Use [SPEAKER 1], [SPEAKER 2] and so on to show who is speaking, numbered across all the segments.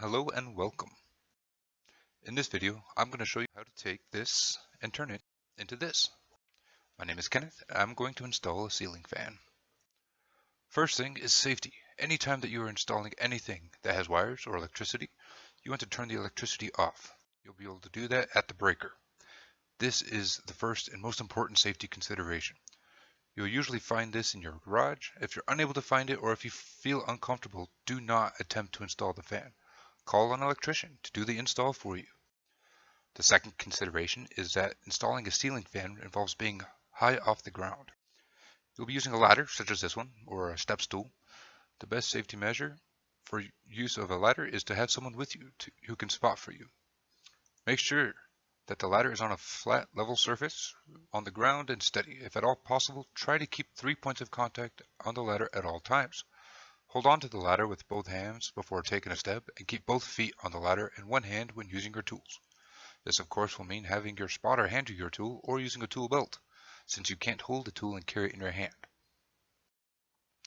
[SPEAKER 1] Hello and welcome. In this video, I'm going to show you how to take this and turn it into this. My name is Kenneth. I'm going to install a ceiling fan. First thing is safety. Anytime that you are installing anything that has wires or electricity, you want to turn the electricity off. You'll be able to do that at the breaker. This is the first and most important safety consideration. You'll usually find this in your garage. If you're unable to find it or if you feel uncomfortable, do not attempt to install the fan. Call an electrician to do the install for you. The second consideration is that installing a ceiling fan involves being high off the ground. You'll be using a ladder, such as this one, or a step stool. The best safety measure for use of a ladder is to have someone with you who can spot for you. Make sure that the ladder is on a flat, level surface on the ground and steady. If at all possible, try to keep 3 points of contact on the ladder at all times. Hold on to the ladder with both hands before taking a step and keep both feet on the ladder and one hand when using your tools. This of course will mean having your spotter hand you your tool or using a tool belt, since you can't hold the tool and carry it in your hand.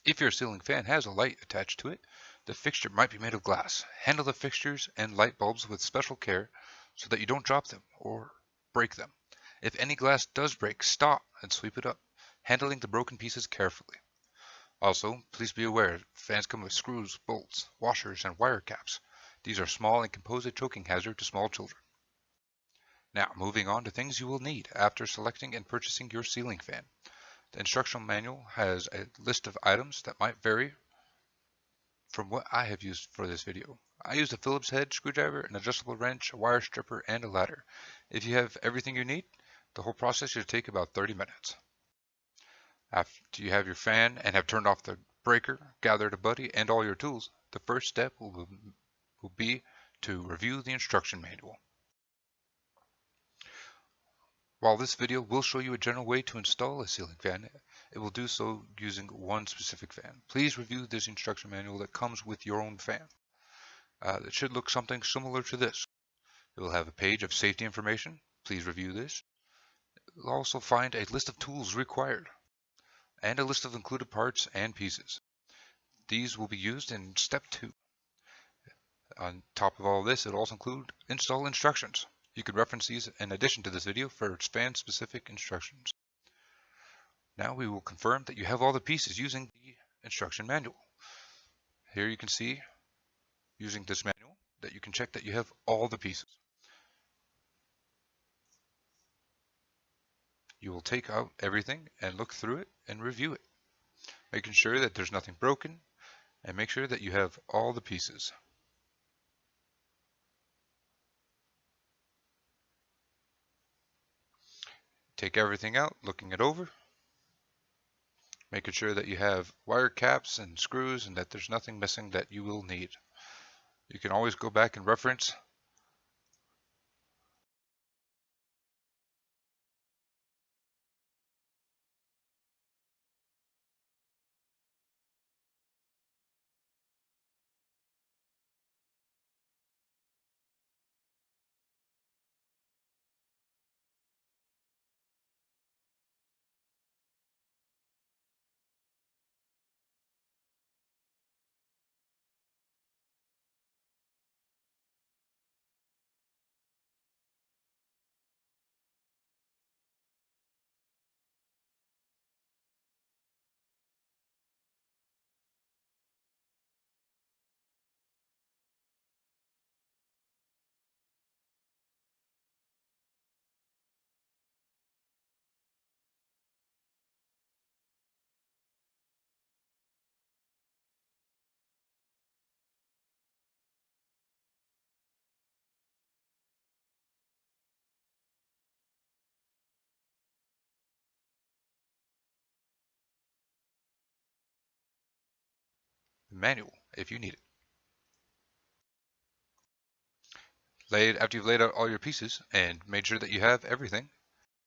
[SPEAKER 1] If your ceiling fan has a light attached to it, the fixture might be made of glass. Handle the fixtures and light bulbs with special care so that you don't drop them or break them. If any glass does break, stop and sweep it up, handling the broken pieces carefully. Also, please be aware, fans come with screws, bolts, washers, and wire caps. These are small and can pose a choking hazard to small children. Now, moving on to things you will need after selecting and purchasing your ceiling fan. The instructional manual has a list of items that might vary from what I have used for this video. I used a Phillips head screwdriver, an adjustable wrench, a wire stripper, and a ladder. If you have everything you need, the whole process should take about 30 minutes. After you have your fan and have turned off the breaker, gathered a buddy, and all your tools, the first step will be to review the instruction manual. While this video will show you a general way to install a ceiling fan, it will do so using one specific fan. Please review this instruction manual that comes with your own fan. It should look something similar to this. It will have a page of safety information. Please review this. You'll also find a list of tools required and a list of included parts and pieces. These will be used in step 2. On top of all of this, it will also include install instructions. You can reference these in addition to this video for fan-specific instructions. Now we will confirm that you have all the pieces using the instruction manual. Here you can see, using this manual, that you can check that you have all the pieces. You will take out everything and look through it and review it, making sure that there's nothing broken, and make sure that you have all the pieces. Take everything out, looking it over, making sure that you have wire caps and screws and that there's nothing missing that you will need. You can always go back and reference the manual if you need it. After you've laid out all your pieces and made sure that you have everything,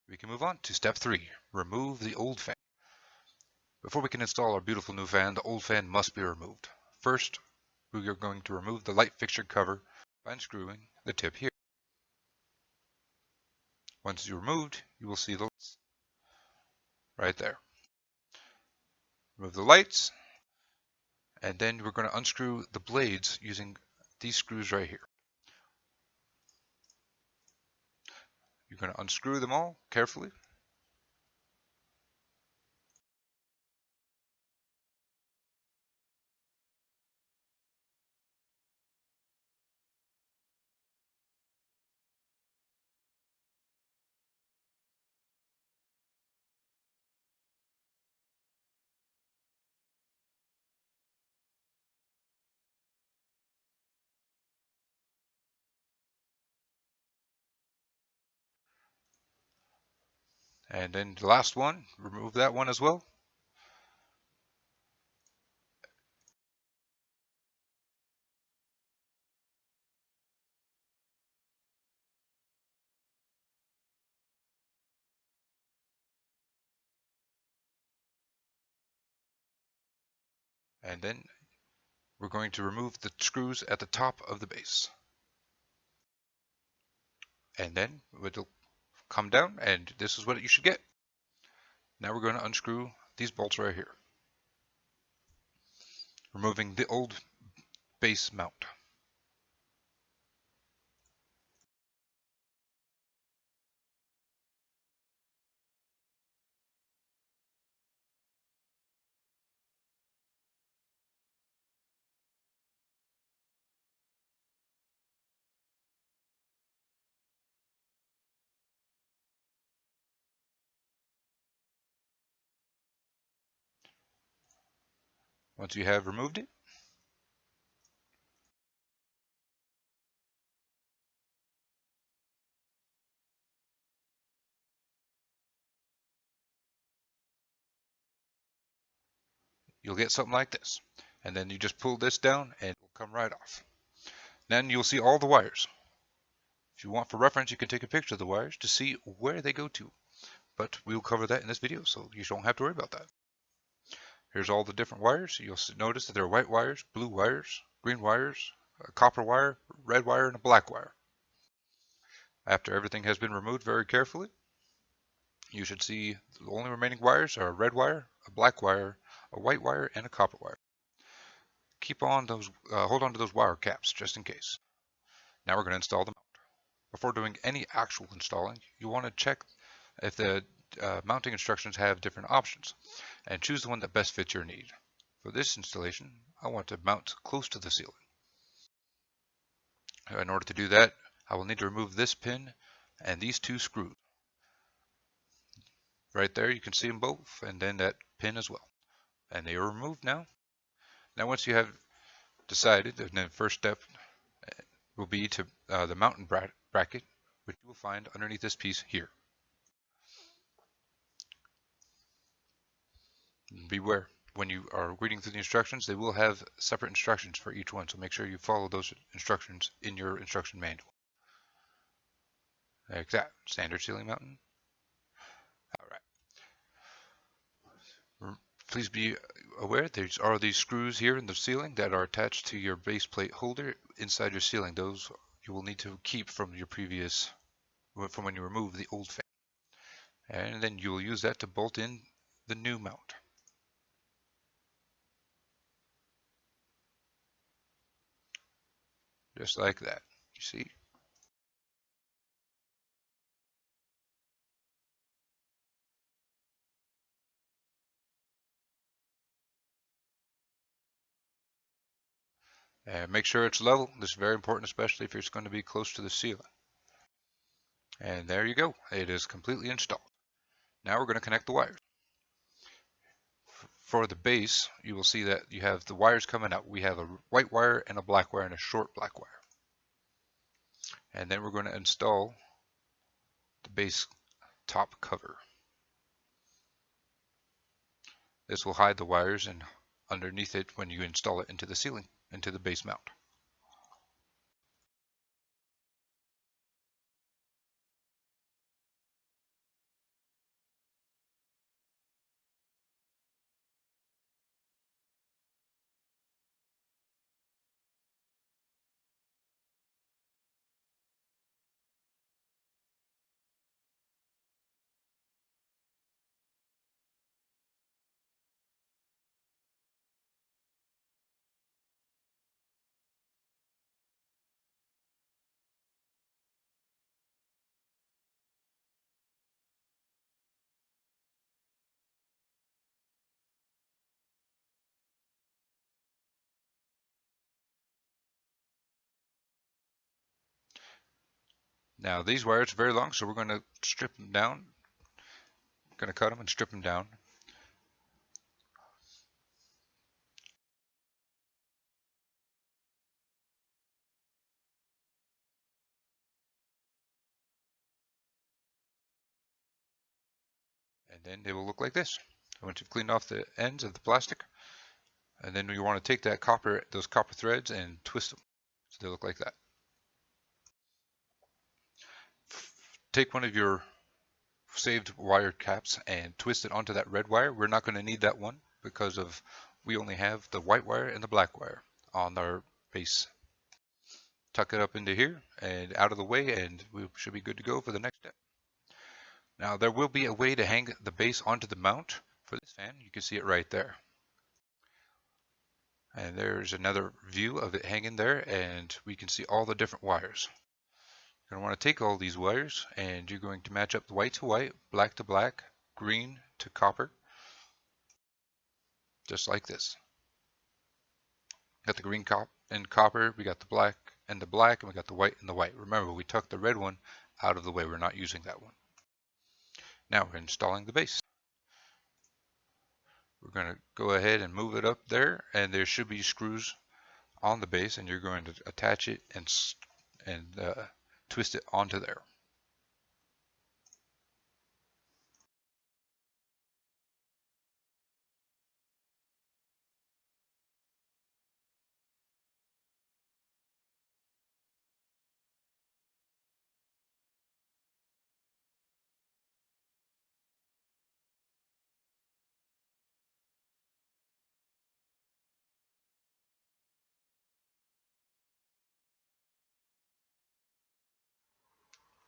[SPEAKER 1] we can move on to step 3, remove the old fan. Before we can install our beautiful new fan, the old fan must be removed. First, we are going to remove the light fixture cover by unscrewing the tip here. Once it's removed, you will see the lights right there. Remove the lights, and then we're going to unscrew the blades using these screws right here. You're going to unscrew them all carefully. And then the last one, remove that one as well. And then we're going to remove the screws at the top of the base. And then it'll come down, and this is what you should get. Now we're going to unscrew these bolts right here, removing the old base mount. Once you have removed it, you'll get something like this. And then you just pull this down and it will come right off. Then you'll see all the wires. If you want for reference, you can take a picture of the wires to see where they go to. But we'll cover that in this video, so you don't have to worry about that. Here's all the different wires. You'll notice that there are white wires, blue wires, green wires, a copper wire, red wire, and a black wire. After everything has been removed very carefully, you should see the only remaining wires are a red wire, a black wire, a white wire, and a copper wire. Keep on those, hold on to those wire caps just in case. Now we're going to install the mount. Before doing any actual installing, you want to check if the mounting instructions have different options and choose the one that best fits your need. For this installation, I want to mount close to the ceiling. In order to do that, I will need to remove this pin and these two screws. Right there, you can see them both, and then that pin as well. And they are removed now. Now once you have decided, then the first step will be to the mounting bracket, which you will find underneath this piece here. Beware, when you are reading through the instructions, they will have separate instructions for each one, so make sure you follow those instructions in your instruction manual. Like that, standard ceiling mounting. All right. Please be aware there are these screws here in the ceiling that are attached to your base plate holder inside your ceiling. Those you will need to keep from your previous, from when you remove the old fan. And then you will use that to bolt in the new mount. Just like that, you see? And make sure it's level. This is very important, especially if it's going to be close to the ceiling. And there you go. It is completely installed. Now we're going to connect the wires. For the base, you will see that you have the wires coming out. We have a white wire and a black wire and a short black wire. And then we're going to install the base top cover. This will hide the wires and underneath it when you install it into the ceiling, into the base mount. Now these wires are very long, so we're going to strip them down. Going to cut them and strip them down. And then they will look like this. Once you've cleaned off the ends of the plastic, and then you want to take that those copper threads and twist them so they look like that. Take one of your saved wire caps and twist it onto that red wire. We're not going to need that one because we only have the white wire and the black wire on our base. Tuck it up into here and out of the way, and we should be good to go for the next step. Now there will be a way to hang the base onto the mount for this fan. You can see it right there. And there's another view of it hanging there, and we can see all the different wires. You're going to want to take all these wires, and you're going to match up the white to white, black to black, green to copper, just like this. Got the green and copper, we got the black, and we got the white and the white. Remember, we took the red one out of the way. We're not using that one. Now we're installing the base. We're going to go ahead and move it up there, and there should be screws on the base, and you're going to attach it and twist it onto there.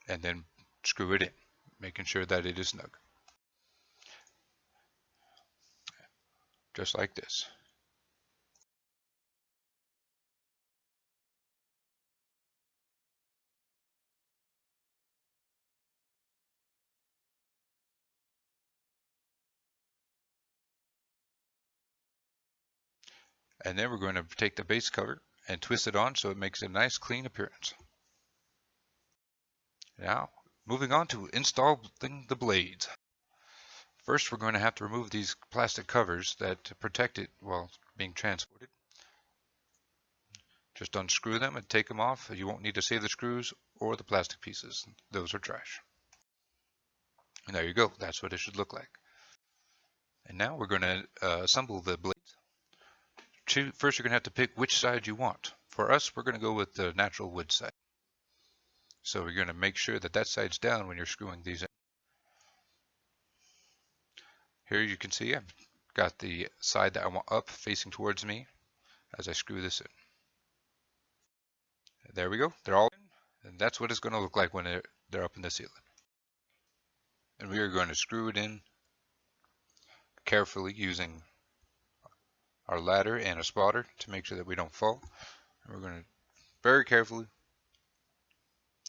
[SPEAKER 1] And then screw it in, making sure that it is snug. Just like this. And then we're going to take the base cover and twist it on so it makes a nice clean appearance. Now, moving on to installing the blades. First, we're going to have to remove these plastic covers that protect it while being transported. Just unscrew them and take them off. You won't need to save the screws or the plastic pieces. Those are trash. And there you go. That's what it should look like. And now we're going to assemble the blades. First, you're going to have to pick which side you want. For us, we're going to go with the natural wood side. So we're going to make sure that that side's down when you're screwing these in. Here you can see I've got the side that I want up facing towards me as I screw this in. There we go. They're all in, and that's what it's going to look like when they're up in the ceiling. And we are going to screw it in carefully using our ladder and a spotter to make sure that we don't fall. And we're going to very carefully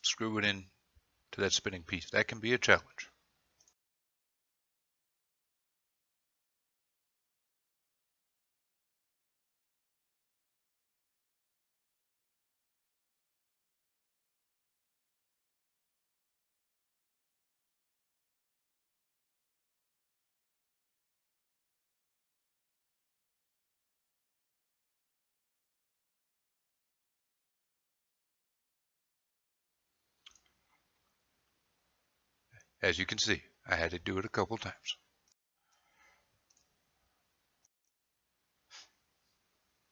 [SPEAKER 1] screw it in to that spinning piece. That can be a challenge. As you can see, I had to do it a couple times.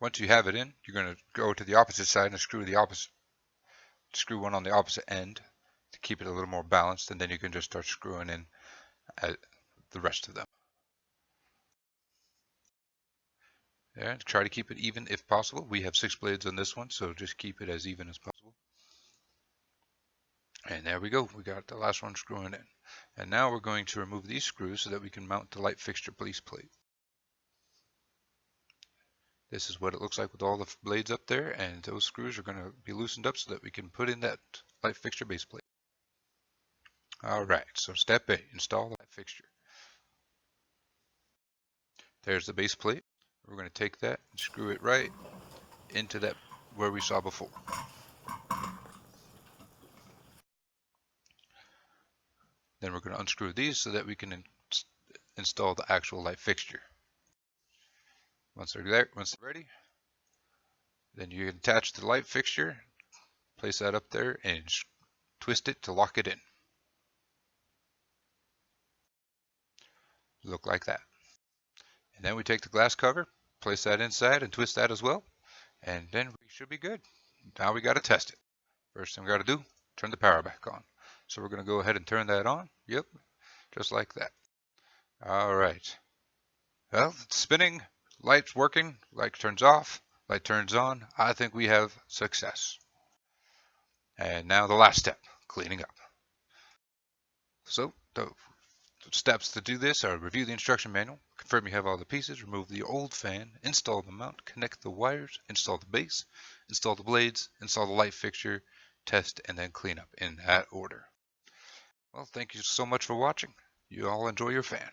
[SPEAKER 1] Once you have it in, you're going to go to the opposite side and screw one on the opposite end to keep it a little more balanced, and then you can just start screwing in the rest of them. There, try to keep it even if possible. We have 6 blades on this one, so just keep it as even as possible. And there we go. We got the last one screwing in. And now we're going to remove these screws so that we can mount the light fixture base plate. This is what it looks like with all the blades up there, and those screws are going to be loosened up so that we can put in that light fixture base plate. Alright, so step A, install the light fixture. There's the base plate. We're going to take that and screw it right into that where we saw before. Then we're going to unscrew these so that we can install the actual light fixture. Once they're ready, then you can attach the light fixture, place that up there, and twist it to lock it in. Look like that. And then we take the glass cover, place that inside, and twist that as well, and then we should be good. Now we got to test it. First thing we got to do, turn the power back on. So we're going to go ahead and turn that on. Yep, just like that. All right. Well, it's spinning, light's working, light turns off, light turns on. I think we have success. And now the last step, cleaning up. So the steps to do this are review the instruction manual, confirm you have all the pieces, remove the old fan, install the mount, connect the wires, install the base, install the blades, install the light fixture, test, and then clean up in that order. Well, thank you so much for watching. You all enjoy your fan.